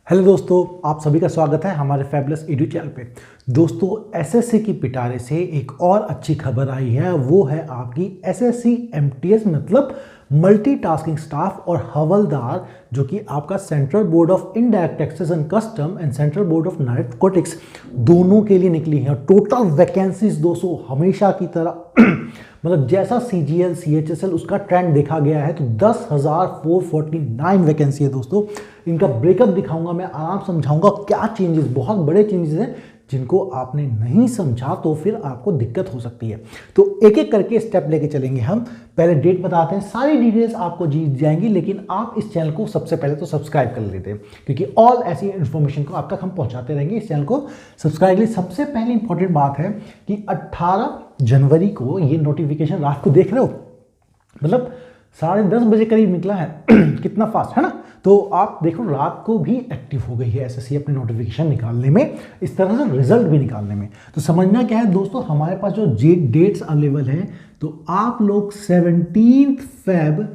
Hello दोस्तों, आप सभी का स्वागत है हमारे फैबुलस एडू चैनल पे। दोस्तों, एसएससी की पिटारे से एक और अच्छी खबर आई है। वो है आपकी एसएससी एमटीएस मतलब मल्टीटास्किंग स्टाफ और हवलदार, जो कि आपका central board of indirect taxes and custom and central board of narcotics दोनों के लिए निकली है। टोटल वैकेंसीज दोस्तों हमेशा की तरह मतलब जैसा सीजीएल सीएचएसएल उसका ट्रेंड देखा गया है, तो 10,449 वैकेंसी है दोस्तों। इनका ब्रेकअप दिखाऊंगा मैं, आराम समझाऊंगा क्या चेंजेस, बहुत बड़े चेंजेस हैं जिनको आपने नहीं समझा तो फिर आपको दिक्कत हो सकती है। तो एक एक करके स्टेप लेके चलेंगे हम। पहले डेट बताते हैं, सारी डिटेल्स आपको जीत जाएंगी, लेकिन आप इस चैनल को सबसे पहले तो सब्सक्राइब कर लेते हैं, क्योंकि ऑल ऐसी इन्फॉर्मेशन को आप तक हम पहुंचाते रहेंगे। इस चैनल को सब्सक्राइब के लिए सबसे पहले इंपॉर्टेंट बात है कि 18 जनवरी को ये नोटिफिकेशन रात को देख रहे हो, मतलब 10:30 बजे करीब निकला है कितना फास्ट है ना। तो आप देखो रात को भी एक्टिव हो गई है एसएससी अपने नोटिफिकेशन निकालने में, इस तरह से रिजल्ट भी निकालने में। तो समझना क्या है दोस्तों, हमारे पास जो डेट्स अवेलेबल हैं, तो आप लोग 17 Feb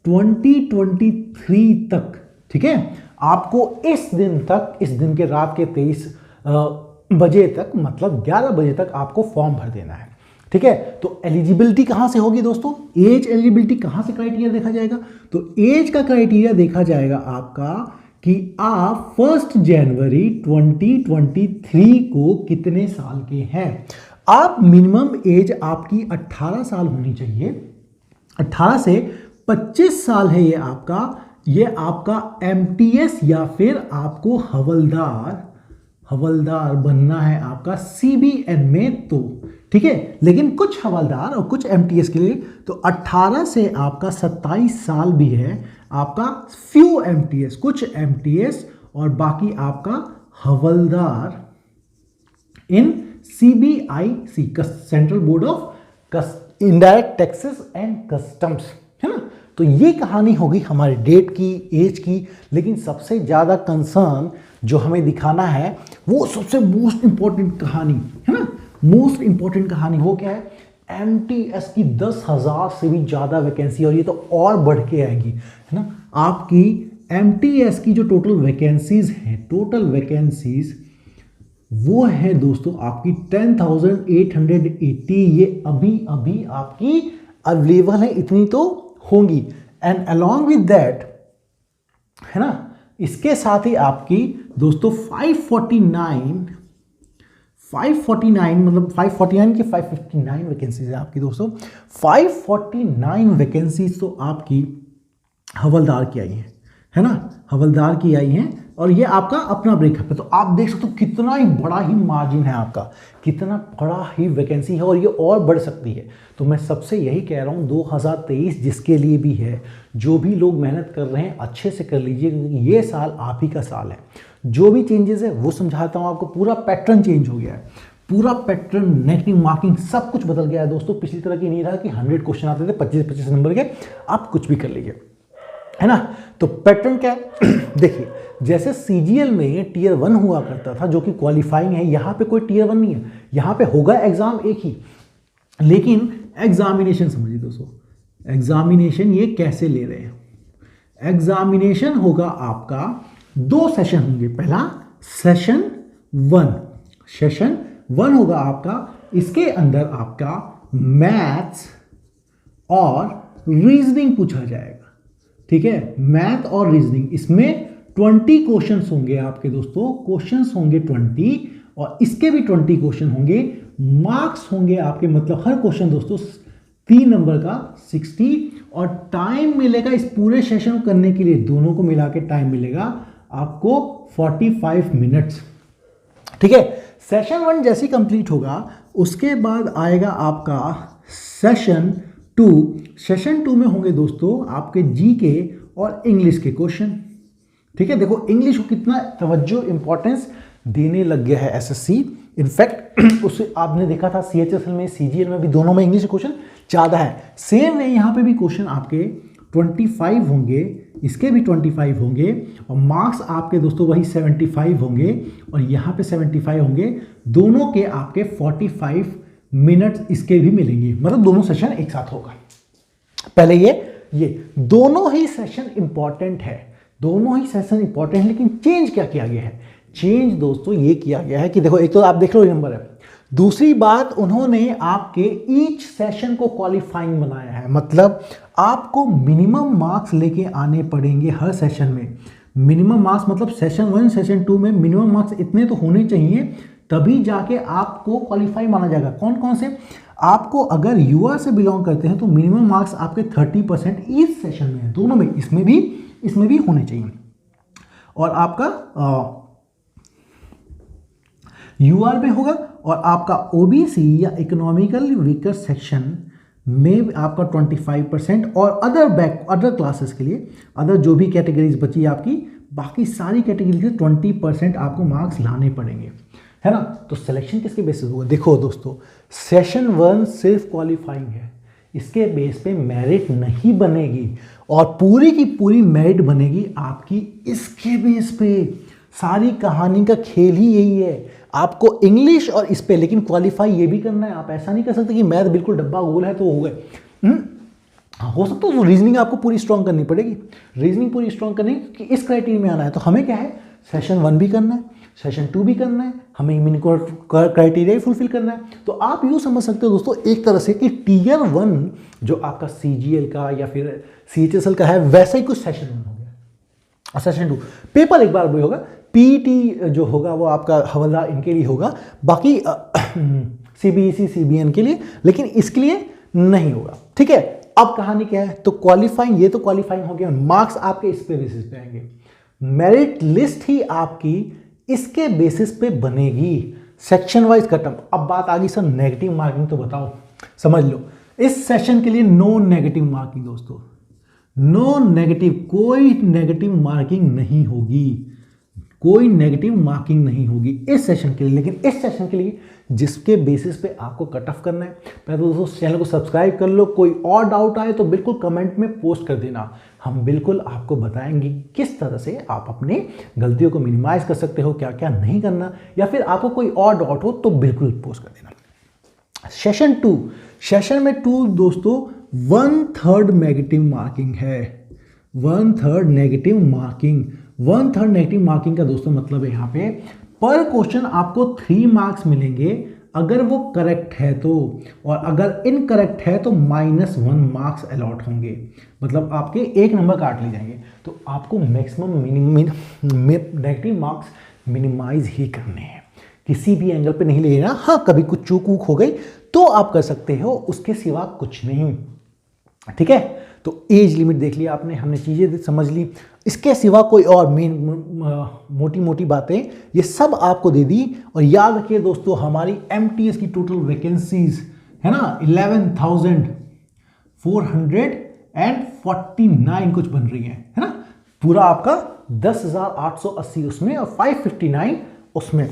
2023 तक, ठीक है, आपको इस दिन के रात के 23 बजे तक, मतलब 11 बजे तक आपको फॉर्म भर देना है, ठीक है। तो एलिजिबिलिटी कहां से होगी दोस्तों, एज एलिजिबिलिटी कहां से क्राइटेरिया देखा जाएगा, तो एज का क्राइटेरिया देखा जाएगा आपका कि आप 1 जनवरी 2023 को कितने साल के हैं। आप मिनिमम एज आपकी 18 साल होनी चाहिए। 18 से 25 साल है ये आपका एमटीएस या फिर आपको हवलदार बनना है आपका सीबीएन में, तो ठीक है। लेकिन कुछ हवलदार और कुछ एमटीएस के लिए तो 18 से आपका 27 साल भी है आपका फ्यू एमटीएस, कुछ एमटीएस और बाकी आपका हवलदार in CBIC central board of indirect taxes and customs, है ना। तो ये कहानी होगी हमारे डेट की, एज की। लेकिन सबसे ज़्यादा कंसर्न जो हमें दिखाना है वो सबसे मोस्ट इंपॉर्टेंट कहानी है ना, मोस्ट इंपॉर्टेंट कहानी वो क्या है, एमटीएस की 10,000 से भी ज़्यादा वैकेंसी, और ये तो और बढ़ के आएगी, है ना। आपकी एमटीएस की जो टोटल वैकेंसीज हैं, टोटल वैकेंसीज वो है दोस्तों आपकी 10,880। ये अभी आपकी अवेलेबल है, इतनी तो होंगी। एंड अलॉन्ग विद दैट, है ना, इसके साथ ही आपकी दोस्तों 549 मतलब 549 के 559 वैकेंसीज है आपकी दोस्तों। 549 वैकेंसीज तो आपकी हवलदार की आई है ना, हवलदार की आई हैं। और ये आपका अपना ब्रेकअप है, तो आप देख सकते हो कितना ही बड़ा ही मार्जिन है आपका, कितना बड़ा ही वैकेंसी है, और ये और बढ़ सकती है। तो मैं सबसे यही कह रहा हूँ, 2023 जिसके लिए भी है, जो भी लोग मेहनत कर रहे हैं अच्छे से कर लीजिए, क्योंकि ये साल आप ही का साल है। जो भी चेंजेस है वो समझाता हूँ आपको। पूरा पैटर्न चेंज हो गया है, पूरा पैटर्न, नेगेटिव मार्किंग सब कुछ बदल गया है दोस्तों। पिछली तरह की नहीं रहा कि 100 क्वेश्चन आते थे 25-25 नंबर के, आप कुछ भी कर लीजिए, है ना। तो पैटर्न क्या है देखिए, जैसे सीजीएल में टियर 1 हुआ करता था जो कि क्वालिफाइंग है, यहाँ पे कोई टियर 1 नहीं है, यहाँ पे होगा एग्जाम एक ही, लेकिन एग्जामिनेशन समझिए दोस्तों, एग्जामिनेशन ये कैसे ले रहे हैं। एग्जामिनेशन होगा आपका 2 सेशन होंगे। पहला सेशन 1 होगा आपका, इसके अंदर आपका मैथ्स और रीजनिंग पूछा जाएगा, ठीक है, मैथ और रीजनिंग। इसमें 20 क्वेश्चंस होंगे आपके दोस्तों, क्वेश्चंस होंगे 20, और इसके भी 20 क्वेश्चन होंगे। मार्क्स होंगे आपके, मतलब हर क्वेश्चन दोस्तों 3 नंबर का 60, और टाइम मिलेगा इस पूरे सेशन को करने के लिए, दोनों को मिला के टाइम मिलेगा आपको 45 मिनट्स, ठीक है। सेशन 1 जैसे कंप्लीट होगा, उसके बाद आएगा आपका सेशन 2। सेशन 2 में होंगे दोस्तों आपके जीके और इंग्लिश के क्वेश्चन, ठीक है। देखो इंग्लिश को कितना तवज्जो इंपॉर्टेंस देने लग गया है एसएससी। इनफैक्ट उससे आपने देखा था सीएचएसएल में, सीजीएल में भी, दोनों में इंग्लिश क्वेश्चन ज़्यादा है। सेम है, यहाँ पे भी क्वेश्चन आपके 25 होंगे, इसके भी 25 होंगे, और मार्क्स आपके दोस्तों वही 75 होंगे, और यहाँ पे 75 होंगे। दोनों के आपके 45 मिनट इसके भी मिलेंगे, मतलब दोनों सेशन एक साथ होगा। पहले ये दोनों ही सेशन इंपॉर्टेंट है, दोनों ही सेशन इंपॉर्टेंट है, लेकिन चेंज क्या किया गया है? चेंज दोस्तों ये किया गया है कि देखो, एक तो आप देख लो ये नंबर है, दूसरी बात उन्होंने आपके ईच सेशन को क्वालिफाइंग बनाया है। मतलब आपको मिनिमम मार्क्स लेके आने पड़ेंगे हर सेशन में। मिनिमम मार्क्स मतलब सेशन 1 सेशन 2 में मिनिमम मार्क्स इतने तो होने चाहिए, तभी जाके आपको क्वालिफाई माना जाएगा। कौन कौन से? आपको अगर यूआर से बिलोंग करते हैं तो मिनिमम मार्क्स आपके 30% इस सेशन में है, दोनों में, इसमें भी होने चाहिए। और आपका यूआर में होगा, और आपका ओबीसी या इकोनॉमिकली वीकर सेक्शन में आपका 25%, और अदर क्लासेस के लिए, अदर जो भी कैटेगरीज बची आपकी, बाकी सारी कैटेगरी के 20% आपको मार्क्स लाने पड़ेंगे, है ना। तो सिलेक्शन किसके बेसिस होगा? देखो दोस्तों, सेशन 1 सिर्फ क्वालिफाइंग है, इसके बेस पे मेरिट नहीं बनेगी, और पूरी की पूरी मेरिट बनेगी आपकी इसके बेस पे। सारी कहानी का खेल ही यही है। आपको इंग्लिश और इस पे लेकिन क्वालिफाई ये भी करना है। आप ऐसा नहीं कर सकते कि मैथ बिल्कुल डब्बा गोल है तो हो गए। हो सकता है तो रीजनिंग आपको पूरी स्ट्रॉन्ग करनी पड़ेगी। रीजनिंग पूरी स्ट्रॉन्ग करनी कि इस क्राइटेरिया में आना है, तो हमें क्या है, सेशन 1 भी करना है, सेशन 2 भी करना है, हमें इनको क्राइटेरिया ही फुलफिल करना है। तो आप यूँ समझ सकते हो दोस्तों एक तरह से कि टीयर 1 जो आपका CGL का या फिर CHSL का है, वैसा ही कुछ सेशन 1 हो गया। और सेशन 2 पेपर एक बार भी होगा, PET जो होगा वो आपका हवलदार इनके लिए होगा, बाकी CBSE CBN के लिए, लेकिन इसके लिए नहीं होगा। ठीक है, अब कहानी क्या है? तो क्वालिफाइंग, ये तो क्वालिफाइंग हो गया, मार्क्स आपके इस पे बेसिस पे आएंगे, मेरिट लिस्ट ही आपकी इसके बेसिस पे बनेगी, सेक्शन वाइज खत्म। अब बात आ गई सर नेगेटिव मार्किंग, तो बताओ, समझ लो इस सेशन के लिए नो नेगेटिव मार्किंग दोस्तों, नो नेगेटिव, कोई नेगेटिव मार्किंग नहीं होगी, कोई नेगेटिव मार्किंग नहीं होगी इस सेशन के लिए। लेकिन इस सेशन के लिए जिसके बेसिस पे आपको कट ऑफ करना है, पहले तो दोस्तों चैनल को सब्सक्राइब कर लो। कोई और डाउट आए तो बिल्कुल कमेंट में पोस्ट कर देना, हम बिल्कुल आपको बताएंगे किस तरह से आप अपने गलतियों को मिनिमाइज कर सकते हो, क्या क्या नहीं करना, या फिर आपको कोई और डाउट हो तो बिल्कुल पोस्ट कर देना। सेशन 2, सेशन में 2 दोस्तों 1/3 नेगेटिव मार्किंग है, 1/3 नेगेटिव मार्किंग। 1/3 नेगेटिव मार्किंग का दोस्तों मतलब है यहाँ पे पर क्वेश्चन आपको 3 मार्क्स मिलेंगे अगर वो करेक्ट है तो, और अगर इनकरेक्ट है तो -1 मार्क्स अलॉट होंगे, मतलब आपके 1 नंबर काट लिए जाएंगे। तो आपको मैक्सिमम नेगेटिव मार्क्स मिनिमाइज ही करने हैं, किसी भी एंगल पे नहीं लेना। हाँ, कभी कुछ चूक वूक हो गई तो आप कर सकते हो, उसके सिवा कुछ नहीं। ठीक है, तो एज लिमिट देख लिया आपने, हमने चीज़ें समझ ली, इसके सिवा कोई और मेन मोटी मोटी बातें ये सब आपको दे दी। और याद रखिए दोस्तों, हमारी MTS की टोटल वैकेंसीज है ना 11,449 कुछ बन रही है ना, पूरा आपका 10,880 उसमें और 559 उसमें,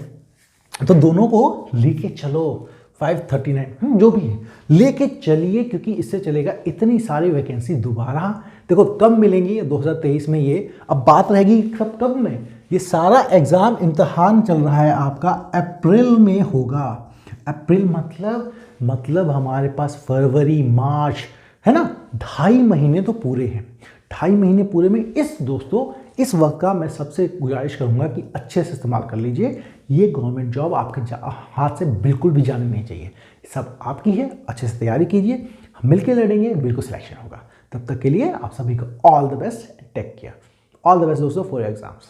तो दोनों को लेके चलो, 539 जो भी है लेके चलिए, क्योंकि इससे चलेगा इतनी सारी वैकेंसी दोबारा देखो कब मिलेंगी 2023 में। ये अब बात रहेगी सब कब में, ये सारा एग्जाम इम्तहान चल रहा है आपका अप्रैल में होगा। अप्रैल मतलब हमारे पास फरवरी मार्च है ना, 2.5 महीने तो पूरे हैं। 2.5 महीने पूरे में इस वक्त का मैं सबसे गुजारिश करूंगा कि अच्छे से इस्तेमाल कर लीजिए। ये गवर्नमेंट जॉब आपके हाथ से बिल्कुल भी जाने नहीं चाहिए, सब आपकी है, अच्छे से तैयारी कीजिए, हम मिलकर लड़ेंगे, बिल्कुल सिलेक्शन होगा। तब तक के लिए आप सभी को all the best, take care, all the best दोस्तों फॉर योर एग्जाम्स।